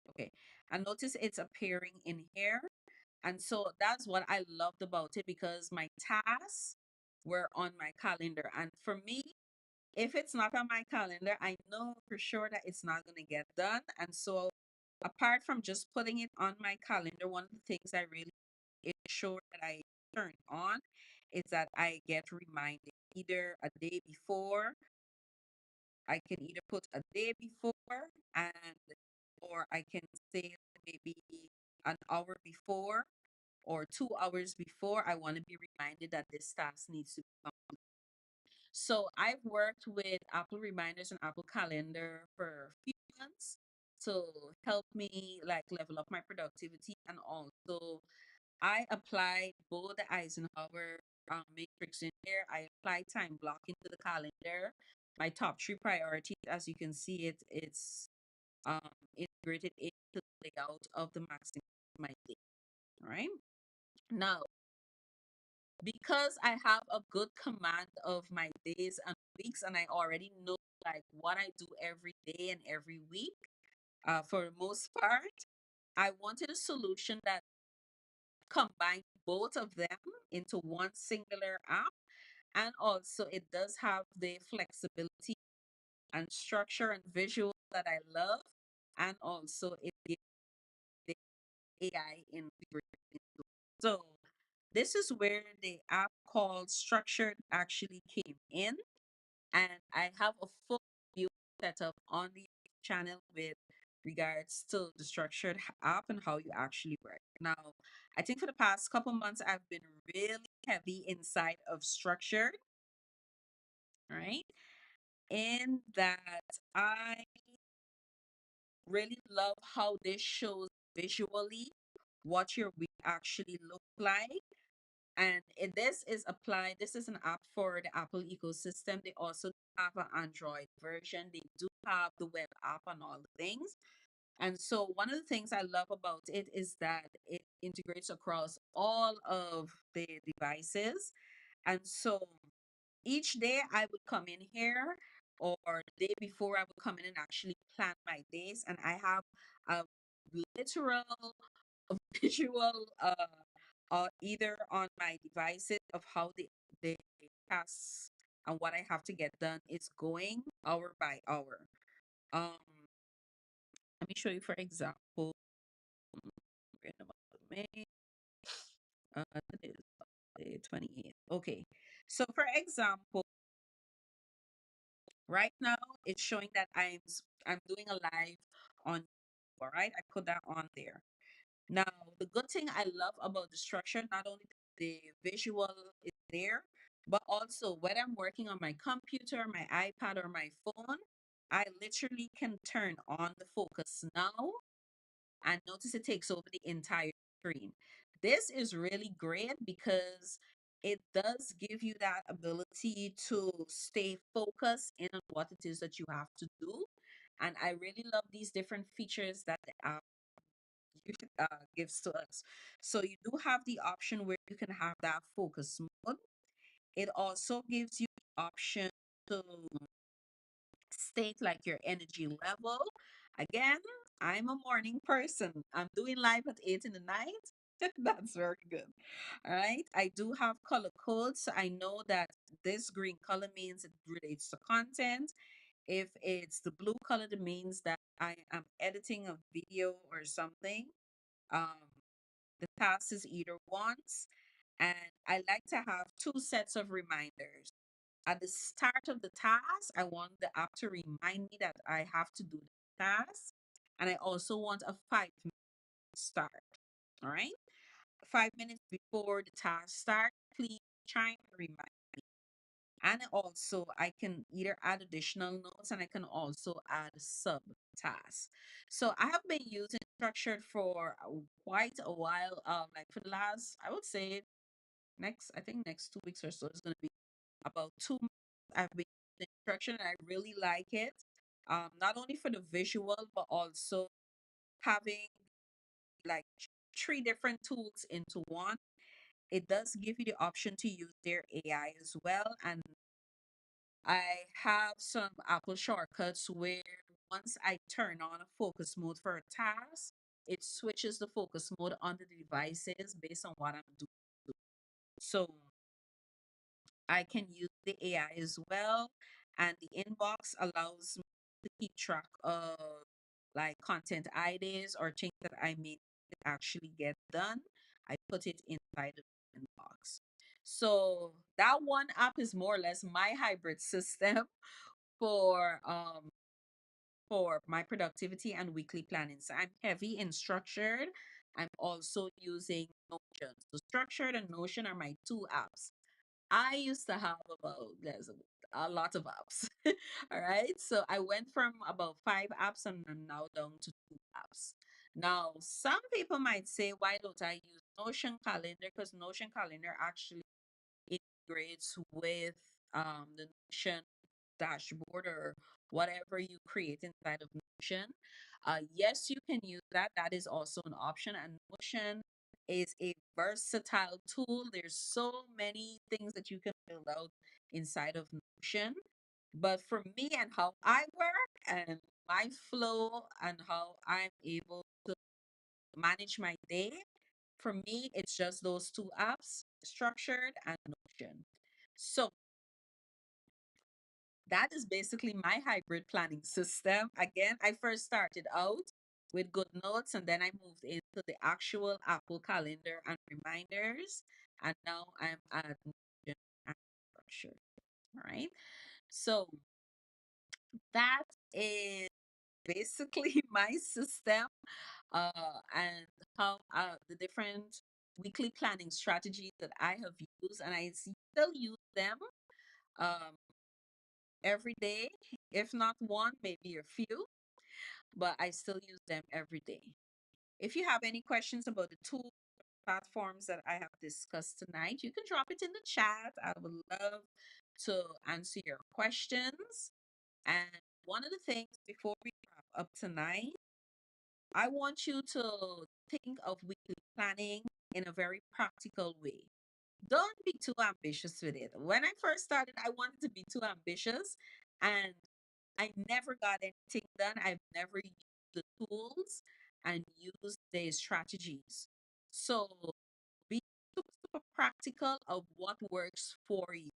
okay. And notice it's appearing in here. And so that's what I loved about it, because my tasks were on my calendar. And for me, if it's not on my calendar, I know for sure that it's not going to get done. And so, apart from just putting it on my calendar, one of the things I really ensure that I turn on is that I get reminded either a day before. I can either put a day before, and or I can say maybe an hour before or 2 hours before. I want to be reminded that this task needs to be done. So I've worked with Apple Reminders and Apple Calendar for a few months to help me like level up my productivity, and also I applied both the Eisenhower Matrix in there. I applied time blocking to the calendar. My top three priorities, as you can see, it's integrated into the layout of the maximum my day. All right. Now, because I have a good command of my days and weeks, and I already know like what I do every day and every week. For the most part, I wanted a solution that combined both of them into one singular app. And also, it does have the flexibility and structure and visual that I love. And also, it gives the AI integrated into it. So, this is where the app called Structured actually came in. And I have a full view set up on the channel with regards to the app and how you actually work. Now, I think for the past couple months, I've been really heavy inside of Structured, right? In that I really love how this shows visually what your week actually look like. And this is applied, this is an app for the Apple ecosystem. They also have an Android version. They do have the web app and all the things. And so one of the things I love about it is that it integrates across all of the devices. And so each day I would come in here, or the day before I would come in and actually plan my days. And I have a literal visual either on my devices of how the tasks and what I have to get done is going hour by hour. Um, let me show you for example. We're in the month of May. That is the 28th. Okay. So for example, right now it's showing that I'm doing a live on, all right. I put that on there. Now, the good thing I love about the structure, not only the visual is there, but also when I'm working on my computer, my iPad, or my phone, I literally can turn on the focus now and notice it takes over the entire screen. This is really great because it does give you that ability to stay focused in on what it is that you have to do. And I really love these different features that the app gives to us. So you do have the option where you can have that focus mode. It also gives you the option to state like your energy level. Again, I'm a morning person. I'm doing live at 8 in the night. That's very good. All right. I do have color codes. So I know that this green color means it relates to content. If it's the blue color, it means that I am editing a video or something. Um, the task is either once, and I like to have two sets of reminders. At the start of the task, I want the app to remind me that I have to do the task, and I also want a 5 minute start. All right, 5 minutes before the task start, please try and remind me. And also, I can either add additional notes and I can also add sub tasks. So I have been using Structured for quite a while. Like for the last, I would say I think next 2 weeks or so is going to be about 2 months. I've been using Structured and I really like it. Not only for the visual, but also having like three different tools into one. It does give you the option to use their AI as well. And I have some Apple shortcuts where once I turn on a focus mode for a task, it switches the focus mode on the devices based on what I'm doing. So I can use the AI as well. And the inbox allows me to keep track of like content ideas or things that I may actually get done. I put it inside of the inbox. So that one app is more or less my hybrid system for my productivity and weekly planning. So I'm heavy in Structured. I'm also using Notion. So Structured and Notion are my two apps. I used to have about there's a lot of apps. All right. So I went from about 5 apps and I'm now down to 2 apps. Now, some people might say, why don't I use Notion Calendar? Because Notion Calendar actually integrates with the Notion dashboard or whatever you create inside of Notion. Yes, you can use that. That is also an option. And Notion is a versatile tool. There's so many things that you can build out inside of Notion. But for me and how I work and my flow and how I'm able to manage my day, for me, it's just those two apps, Structured and Notion. So that is basically my hybrid planning system. Again, I first started out with Good Notes and then I moved into the actual Apple Calendar and reminders. And now I'm at Notion and Structure. All right. So that is basically my system and how the different weekly planning strategies that I have used, and I still use them um, every day. If not one, maybe a few, but I still use them every day. If you have any questions about the tools, platforms that I have discussed tonight, you can drop it in the chat. I would love to answer your questions. And one of the things before we wrap up tonight, I want you to think of weekly planning in a very practical way. Don't be too ambitious with it. When I first started, I wanted to be too ambitious and I never got anything done. I've never used the tools and used the strategies. So be super practical of what works for you.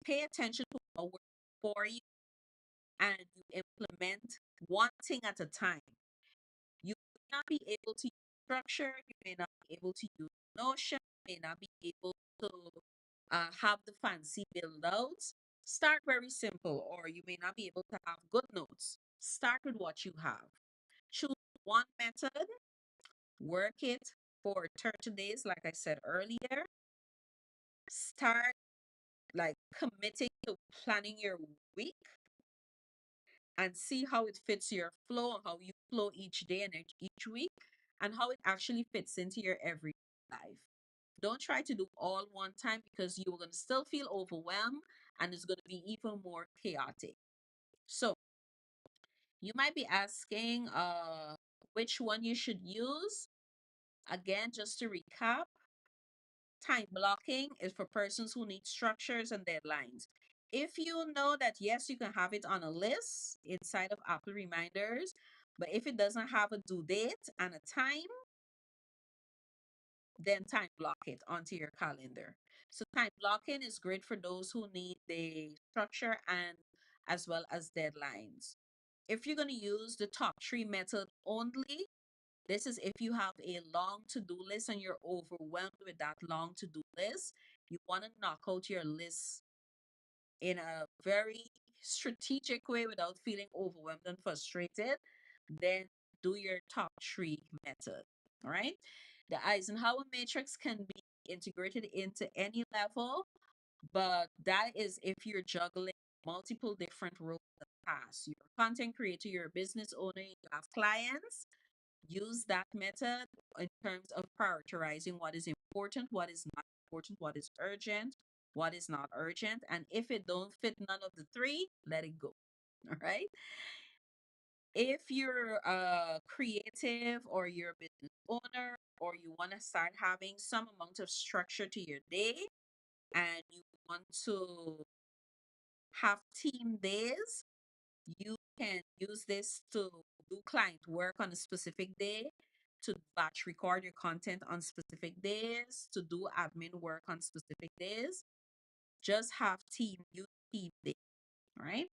Pay attention to what works for you and you implement one thing at a time. You may not be able to use structure, you may not be able to use Notion, you may not be able to have the fancy build outs. Start very simple, or you may not be able to have good notes. Start with what you have. Choose one method, work it for 30 days, like I said earlier. Start like committing to planning your week and see how it fits your flow and how you flow each day and each week and how it actually fits into your everyday life. Don't try to do all one time because you're going to still feel overwhelmed and it's going to be even more chaotic. So, you might be asking which one you should use. Again, just to recap, time blocking is for persons who need structures and deadlines. If you know that, yes, you can have it on a list inside of Apple Reminders, but if it doesn't have a due date and a time, then time block it onto your calendar. So, time blocking is great for those who need the structure and as well as deadlines. If you're going to use the top three method only, this is if you have a long to do list and you're overwhelmed with that long to do list. You want to knock out your list in a very strategic way without feeling overwhelmed and frustrated. Then do your top three method. All right. The Eisenhower Matrix can be integrated into any level, but that is if you're juggling multiple different roles and tasks. You're a content creator, you're a business owner, you have clients. Use that method in terms of prioritizing what is important, what is not important, what is urgent, what is not urgent. And if it don't fit none of the three, let it go. All right. If you're creative or you're a business owner or you want to start having some amount of structure to your day and you want to have team days, you can use this to do client work on a specific day, to batch record your content on specific days, to do admin work on specific days. Just have use team day, right?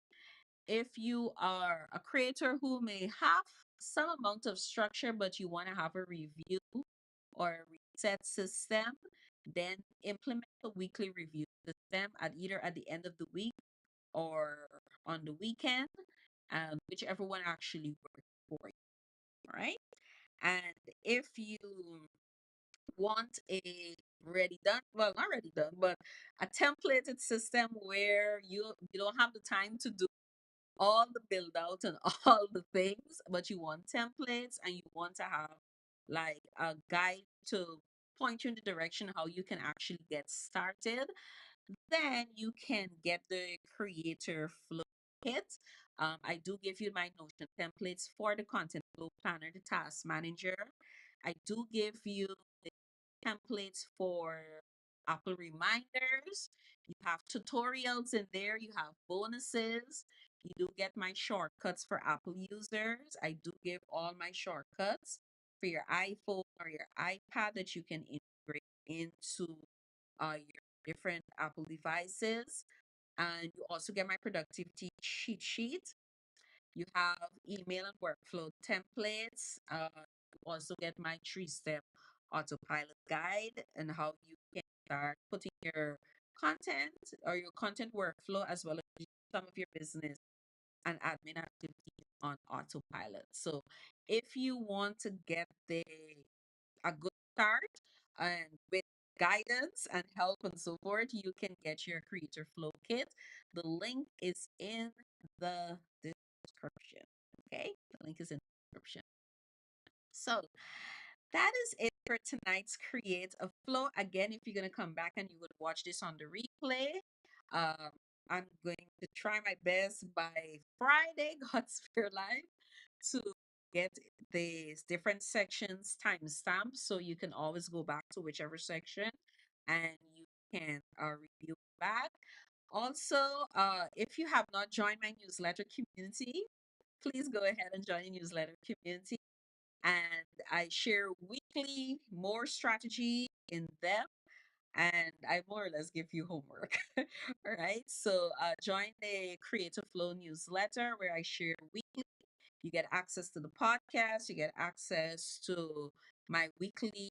If you are a creator who may have some amount of structure, but you want to have a review or a reset system, then implement a weekly review system at either at the end of the week or on the weekend, whichever one actually works for you. All right. And if you want a ready done, well, not ready done, but a templated system where you don't have the time to do all the build out and all the things, but you want templates and you want to have like a guide to point you in the direction how you can actually get started, then you can get the creator flow kit. I do give you my Notion templates for the content flow planner, the task manager. I do give you the templates for Apple reminders. You have tutorials in there. You have bonuses. You do get my shortcuts for Apple users. I do give all my shortcuts for your iPhone or your iPad that you can integrate into your different Apple devices. And you also get my productivity cheat sheet. You have email and workflow templates. You also get my 3-step autopilot guide and how you can start putting your content or your content workflow as well as some of your business and admin activities on autopilot. So if you want to get a good start and with guidance and help and so forth, you can get your Creator Flow kit. The link is in the description. Okay, the link is in the description. So that is it for tonight's Create a Flow. Again, if you're going to come back and you would watch this on the replay, um, I'm going to try my best by Friday, God's Spirit Live, to get these different sections timestamped so you can always go back to whichever section and you can review back. Also, if you have not joined my newsletter community, please go ahead and join the newsletter community. And I share weekly more strategy in depth, and I more or less give you homework. All right. So join the Creative Flow newsletter where I share weekly. You get access to the podcast. You get access to my weekly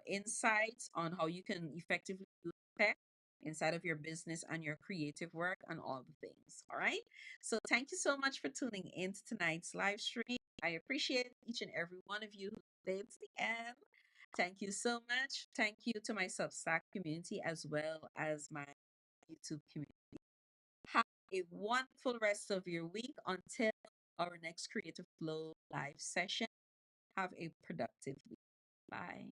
insights on how you can effectively use tech inside of your business and your creative work and all the things. All right. So thank you so much for tuning in to tonight's live stream. I appreciate each and every one of you who stayed to the end. Thank you so much. Thank you to my Substack community as well as my YouTube community. Have a wonderful rest of your week until our next Creative Flow live session. Have a productive week. Bye.